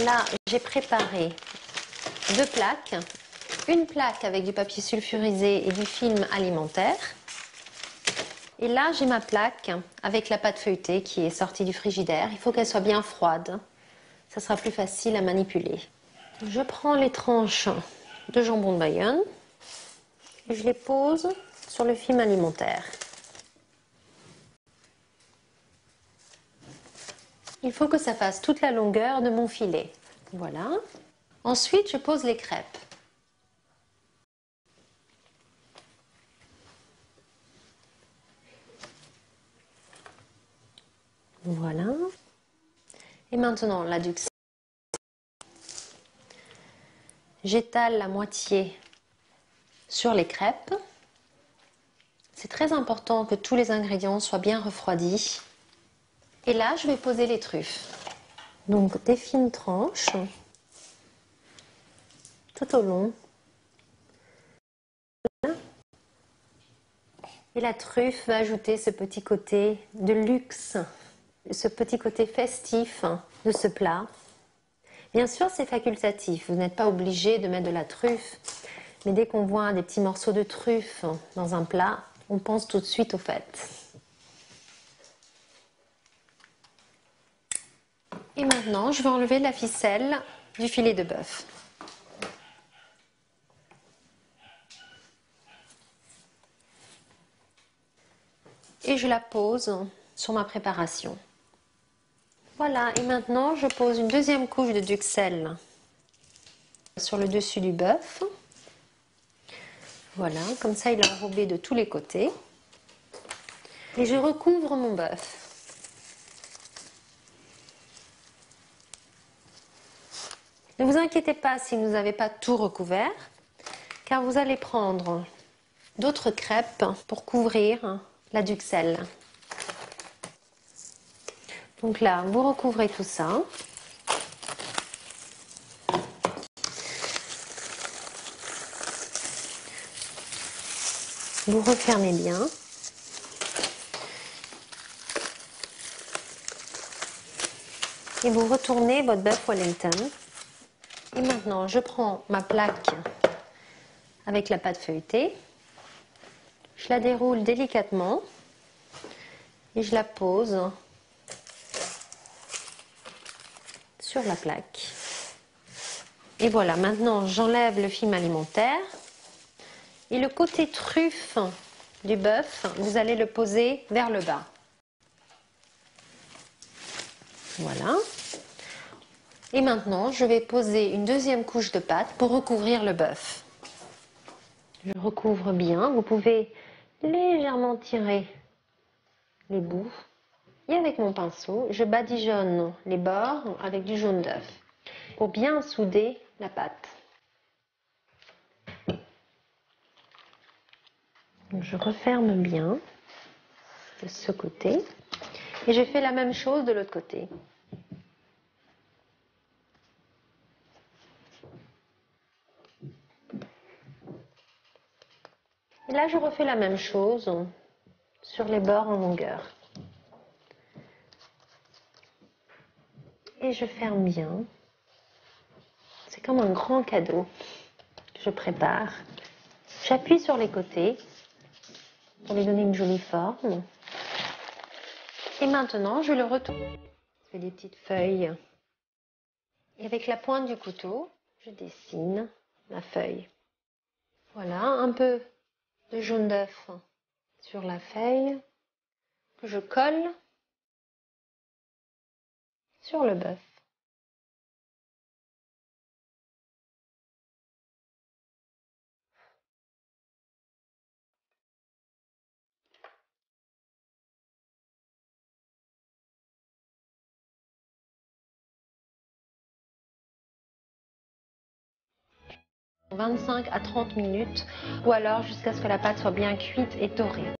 Là, j'ai préparé 2 plaques. Une plaque avec du papier sulfurisé et du film alimentaire. Et là, j'ai ma plaque avec la pâte feuilletée qui est sortie du frigidaire. Il faut qu'elle soit bien froide. Ça sera plus facile à manipuler. Je prends les tranches de jambon de Bayonne et je les pose sur le film alimentaire. Il faut que ça fasse toute la longueur de mon filet. Voilà. Ensuite, je pose les crêpes. Voilà. Et maintenant, la duxelle. J'étale la moitié sur les crêpes. C'est très important que tous les ingrédients soient bien refroidis. Et là, je vais poser les truffes. Donc, des fines tranches tout au long. Et la truffe va ajouter ce petit côté de luxe, ce petit côté festif de ce plat. Bien sûr, c'est facultatif. Vous n'êtes pas obligé de mettre de la truffe. Mais dès qu'on voit des petits morceaux de truffe dans un plat, on pense tout de suite aux fêtes. Et maintenant, je vais enlever la ficelle du filet de bœuf. Et je la pose sur ma préparation. Voilà, et maintenant, je pose une deuxième couche de duxelles sur le dessus du bœuf. Voilà, comme ça, il est enrobé de tous les côtés. Et je recouvre mon bœuf. Ne vous inquiétez pas si vous n'avez pas tout recouvert, car vous allez prendre d'autres crêpes pour couvrir la duxelle. Donc là, vous recouvrez tout ça. Vous refermez bien. Et vous retournez votre bœuf Wellington. Et maintenant, je prends ma plaque avec la pâte feuilletée. Je la déroule délicatement et je la pose sur la plaque. Et voilà, maintenant j'enlève le film alimentaire. Et le côté truffe du bœuf, vous allez le poser vers le bas. Voilà. Et maintenant, je vais poser une deuxième couche de pâte pour recouvrir le bœuf. Je recouvre bien. Vous pouvez légèrement tirer les bouts. Et avec mon pinceau, je badigeonne les bords avec du jaune d'œuf pour bien souder la pâte. Donc je referme bien de ce côté et je fais la même chose de l'autre côté. Et là, je refais la même chose sur les bords en longueur. Et je ferme bien. C'est comme un grand cadeau que je prépare. J'appuie sur les côtés pour lui donner une jolie forme. Et maintenant, je le retourne. Je fais des petites feuilles. Et avec la pointe du couteau, je dessine la feuille. Voilà, un peu de jaune d'œuf sur la feuille que je colle sur le bœuf. « 25 à 30 minutes ou alors jusqu'à ce que la pâte soit bien cuite et dorée.